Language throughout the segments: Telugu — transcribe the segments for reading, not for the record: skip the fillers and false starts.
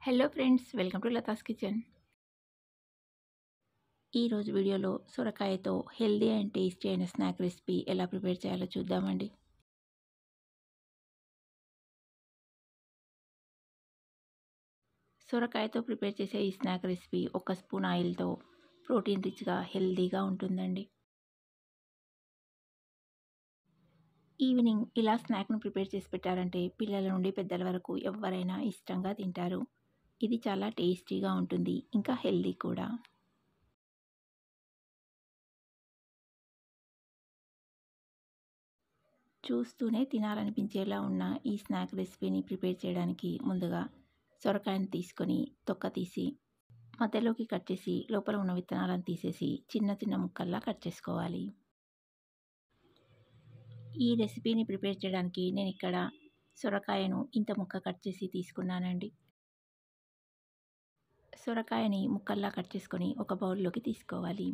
Hello friends, welcome to Latha's kitchen. ఈరోజు వీడియోలో సొరకాయతో హెల్దీ అండ్ టేస్టీ అయిన స్నాక్ రెసిపీ ఎలా ప్రిపేర్ చేయాలో చూద్దామండి. సొరకాయతో ప్రిపేర్ చేసే ఈ స్నాక్ రెసిపీ ఒక స్పూన్ ఆయిల్తో ప్రోటీన్ రిచ్గా హెల్దీగా ఉంటుందండి. ఈవినింగ్ ఇలా స్నాక్ను ప్రిపేర్ చేసి పెట్టారంటే పిల్లల నుండి పెద్దల వరకు ఎవరైనా ఇష్టంగా తింటారు. ఇది చాలా టేస్టీగా ఉంటుంది, ఇంకా హెల్దీ కూడా. చూస్తూనే తినాలనిపించేలా ఉన్న ఈ స్నాక్ రెసిపీని ప్రిపేర్ చేయడానికి ముందుగా సొరకాయను తీసుకొని తొక్క తీసి మధ్యలోకి కట్ చేసి లోపల ఉన్న విత్తనాలను తీసేసి చిన్న చిన్న ముక్కల్లా కట్ చేసుకోవాలి. ఈ రెసిపీని ప్రిపేర్ చేయడానికి నేను ఇక్కడ సొరకాయను ఇంత ముక్క కట్ చేసి తీసుకున్నానండి. సొరకాయని ముక్కల్లా కట్ చేసుకొని ఒక బౌల్లోకి తీసుకోవాలి.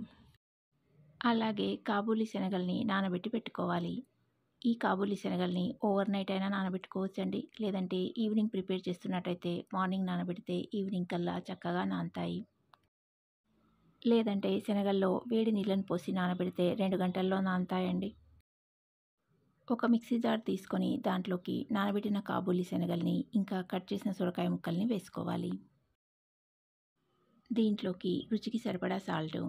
అలాగే కాబూలీ శనగల్ని నానబెట్టి పెట్టుకోవాలి. ఈ కాబూలీ శనగల్ని ఓవర్ నైట్ అయినా నానబెట్టుకోవచ్చండి. లేదంటే ఈవినింగ్ ప్రిపేర్ చేస్తున్నట్టయితే మార్నింగ్ నానబెడితే ఈవినింగ్ కల్లా చక్కగా నానతాయి. లేదంటే శనగల్లో వేడి నీళ్ళని పోసి నానబెడితే 2 గంటల్లో నానతాయండి. ఒక మిక్సీ జార్ తీసుకొని దాంట్లోకి నానబెట్టిన కాబూలీ శనగల్ని ఇంకా కట్ చేసిన సొరకాయ ముక్కల్ని వేసుకోవాలి. దీంట్లోకి రుచికి సరిపడా సాల్టు,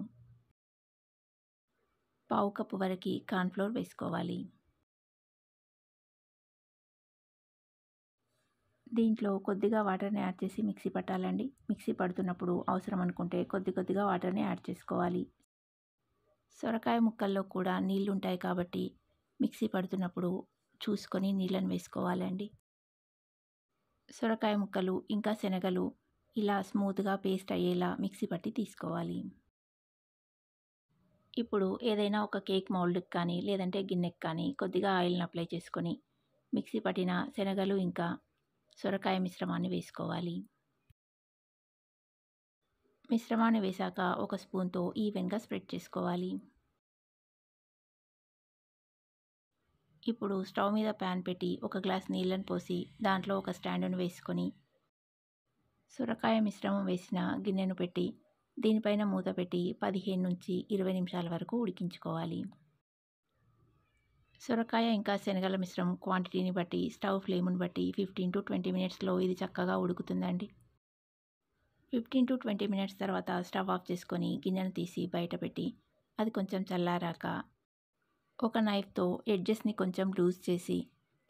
పావు కప్పు వరకు కార్న్‌ఫ్లోర్ వేసుకోవాలి. దీంట్లో కొద్దిగా వాటర్‌ని యాడ్ చేసి మిక్సీ పట్టాలండి. మిక్సీ పడుతున్నప్పుడు అవసరం అనుకుంటే కొద్దిగా వాటర్‌ని యాడ్ చేసుకోవాలి. సొరకాయ ముక్కల్లో కూడా నీళ్లుంటాయి కాబట్టి మిక్సీ పడుతున్నప్పుడు చూసుకొని నీళ్ళని వేసుకోవాలండి. సొరకాయ ముక్కలు ఇంకా శనగలు ఇలా స్మూత్‌గా పేస్ట్ అయ్యేలా మిక్సీ పట్టి తీసుకోవాలి. ఇప్పుడు ఏదైనా ఒక కేక్ మౌల్డ్‌కి కానీ లేదంటే గిన్నెకి కానీ కొద్దిగా ఆయిల్‌ని అప్లై చేసుకొని మిక్సీ పట్టిన శనగలు ఇంకా సొరకాయ మిశ్రమాన్ని వేసుకోవాలి. మిశ్రమాన్ని వేశాక ఒక స్పూన్‌తో ఈవెన్‌గా స్ప్రెడ్ చేసుకోవాలి. ఇప్పుడు స్టవ్ మీద ప్యాన్ పెట్టి ఒక గ్లాస్ నీళ్ళని పోసి దాంట్లో ఒక స్టాండును వేసుకొని సొరకాయ మిశ్రమం వేసిన గిన్నెను పెట్టి దీనిపైన మూత పెట్టి 15 నుంచి 20 నిమిషాల వరకు ఉడికించుకోవాలి. సొరకాయ ఇంకా శనగల మిశ్రమం క్వాంటిటీని బట్టి స్టవ్ ఫ్లేమ్‌ని బట్టి 15-20 మినిట్స్‌లో ఇది చక్కగా ఉడుకుతుందండి. 15-20 మినిట్స్ తర్వాత స్టవ్ ఆఫ్ చేసుకొని గిన్నెను తీసి బయట పెట్టి అది కొంచెం చల్లారాక ఒక నైఫ్‌తో ఎడ్జెస్‌ని కొంచెం లూజ్ చేసి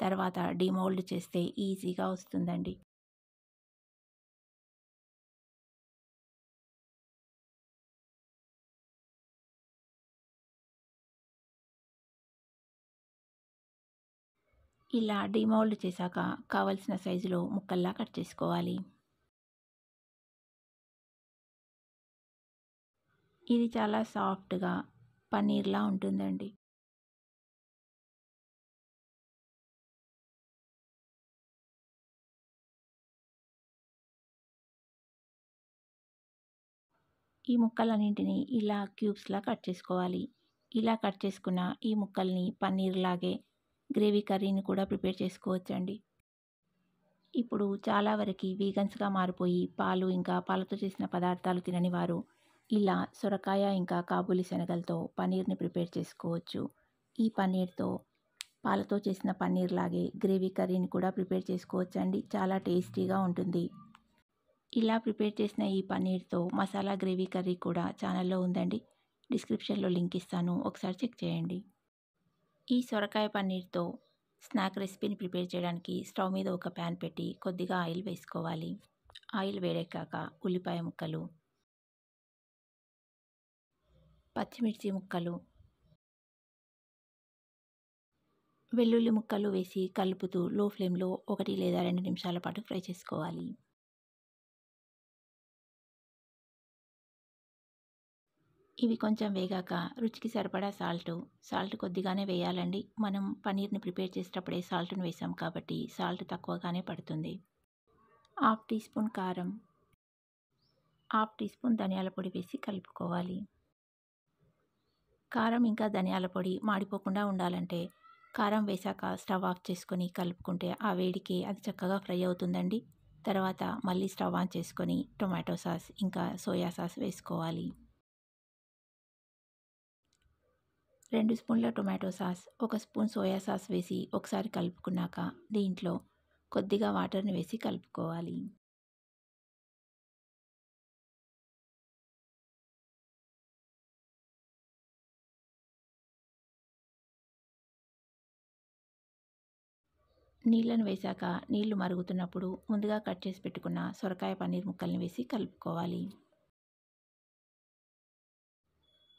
తర్వాత డీమౌల్డ్ చేస్తే ఈజీగా వస్తుందండి. ఇలా డీమౌల్డ్ చేశాక కావలసిన సైజులో ముక్కల్లా కట్ చేసుకోవాలి. ఇది చాలా సాఫ్ట్‌గా పన్నీర్‌లా ఉంటుందండి. ఈ ముక్కలన్నింటినీ ఇలా క్యూబ్స్‌లా కట్ చేసుకోవాలి. ఇలా కట్ చేసుకున్న ఈ ముక్కల్ని పన్నీర్‌లాగే గ్రేవీ కర్రీని కూడా ప్రిపేర్ చేసుకోవచ్చండి. ఇప్పుడు చాలా వరకు వీగన్స్‌గా మారిపోయి పాలు ఇంకా పాలతో చేసిన పదార్థాలు తినని వారు ఇలా సొరకాయ ఇంకా కాబూలీ శనగలతో పన్నీర్‌ని ప్రిపేర్ చేసుకోవచ్చు. ఈ పన్నీర్‌తో పాలతో చేసిన పన్నీర్‌లాగే గ్రేవీ కర్రీని కూడా ప్రిపేర్ చేసుకోవచ్చండి. చాలా టేస్టీగా ఉంటుంది. ఇలా ప్రిపేర్ చేసిన ఈ పన్నీర్‌తో మసాలా గ్రేవీ కర్రీ కూడా ఛానల్‌లో ఉందండి. డిస్క్రిప్షన్‌లో లింక్ ఇస్తాను, ఒకసారి చెక్ చేయండి. ఈ సొరకాయ పన్నీర్‌తో స్నాక్ రెసిపీని ప్రిపేర్ చేయడానికి స్టవ్ మీద ఒక ప్యాన్ పెట్టి కొద్దిగా ఆయిల్ వేసుకోవాలి. ఆయిల్ వేడెక్కాక ఉల్లిపాయ ముక్కలు, పచ్చిమిర్చి ముక్కలు, వెల్లుల్లి ముక్కలు వేసి కలుపుతూ లో ఫ్లేమ్‌లో 1 లేదా 2 నిమిషాల పాటు ఫ్రై చేసుకోవాలి. ఇవి కొంచెం వేగాక రుచికి సరిపడా సాల్ట్ కొద్దిగానే వేయాలండి. మనం పన్నీర్‌ని ప్రిపేర్ చేసేటప్పుడే సాల్ట్‌ని వేసాం కాబట్టి సాల్ట్ తక్కువగానే పడుతుంది. హాఫ్ టీ స్పూన్ కారం, హాఫ్ టీ స్పూన్ ధనియాల పొడి వేసి కలుపుకోవాలి. కారం ఇంకా ధనియాల పొడి మాడిపోకుండా ఉండాలంటే కారం వేశాక స్టవ్ ఆఫ్ చేసుకొని కలుపుకుంటే ఆ వేడికి అది చక్కగా ఫ్రై అవుతుందండి. తర్వాత మళ్ళీ స్టవ్ ఆన్ చేసుకొని టొమాటో సాస్ ఇంకా సోయా సాస్ వేసుకోవాలి. 2 స్పూన్ల tomato sauce, 1 spoon soya sauce వేసి ఒకసారి కలుపుకున్నాక దీంట్లో కొద్దిగా వాటర్‌ని వేసి కలుపుకోవాలి. నీళ్ళను వేశాక నీళ్లు మరుగుతున్నప్పుడు ముందుగా కట్ చేసి పెట్టుకున్న సొరకాయ పన్నీర్ ముక్కల్ని వేసి కలుపుకోవాలి.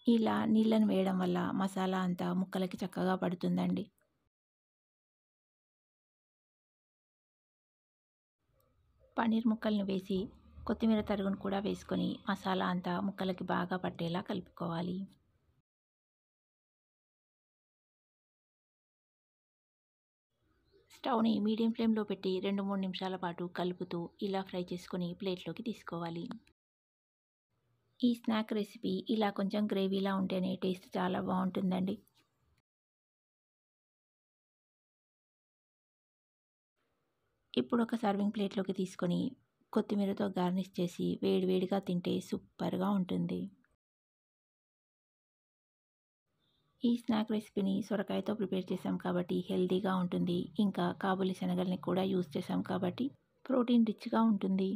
ఇలా నీళ్ళను వేయడం వల్ల మసాలా అంతా ముక్కలకి చక్కగా పడుతుందండి. పన్నీర్ ముక్కల్ని వేసి కొత్తిమీర తరుగును కూడా వేసుకొని మసాలా అంతా ముక్కలకి బాగా పట్టేలా కలుపుకోవాలి. స్టవ్‌ని మీడియం ఫ్లేమ్‌లో పెట్టి 2, 3 నిమిషాల పాటు కలుపుతూ ఇలా ఫ్రై చేసుకొని ప్లేట్‌లోకి తీసుకోవాలి. ఈ స్నాక్ రెసిపీ ఇలా కొంచెం గ్రేవీలా ఉంటేనే టేస్ట్ చాలా బావుంటుందండి. ఇప్పుడు ఒక సర్వింగ్ ప్లేట్‌లోకి తీసుకొని కొత్తిమీరతో గార్నిష్ చేసి వేడి వేడిగా తింటే సూపర్‌గా ఉంటుంది. ఈ స్నాక్ రెసిపీని సొరకాయతో ప్రిపేర్ చేశాం కాబట్టి హెల్తీగా ఉంటుంది. ఇంకా కాబూలి శనగల్ని కూడా యూజ్ చేశాం కాబట్టి ప్రోటీన్ రిచ్‌గా ఉంటుంది.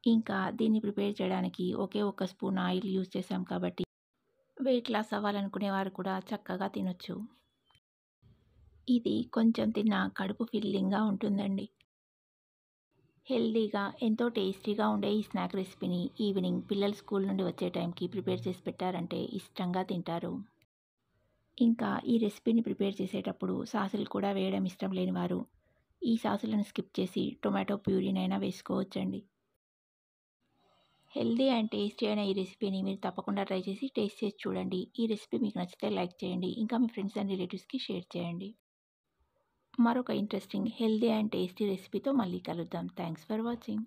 ఇంకా దీన్ని ప్రిపేర్ చేయడానికి ఒకే ఒక్క స్పూన్ ఆయిల్ యూజ్ చేశాం కాబట్టి వెయిట్ లాస్ అవ్వాలనుకునే వారు కూడా చక్కగా తినొచ్చు. ఇది కొంచెం తిన్నా కడుపు ఫిల్లింగ్‌గా ఉంటుందండి. హెల్తీగా ఎంతో టేస్టీగా ఉండే ఈ స్నాక్ రెసిపీని ఈవినింగ్ పిల్లలు స్కూల్ నుండి వచ్చే టైంకి ప్రిపేర్ చేసి పెట్టారంటే ఇష్టంగా తింటారు. ఇంకా ఈ రెసిపీని ప్రిపేర్ చేసేటప్పుడు సాసులు కూడా వేయడం ఇష్టం లేని వారు ఈ సాసులను స్కిప్ చేసి టొమాటో ప్యూరీనైనా వేసుకోవచ్చండి. హెల్తీ అండ్ టేస్టీ అయిన ఈ రెసిపీని మీరు తప్పకుండా ట్రై చేసి టేస్ట్ చేసి చూడండి. ఈ రెసిపీ మీకు నచ్చితే లైక్ చేయండి. ఇంకా మీ ఫ్రెండ్స్ అండ్ రిలేటివ్స్‌కి షేర్ చేయండి. మరొక ఇంట్రెస్టింగ్ హెల్తీ అండ్ టేస్టీ రెసిపీతో మళ్ళీ కలుద్దాం. Thanks for watching.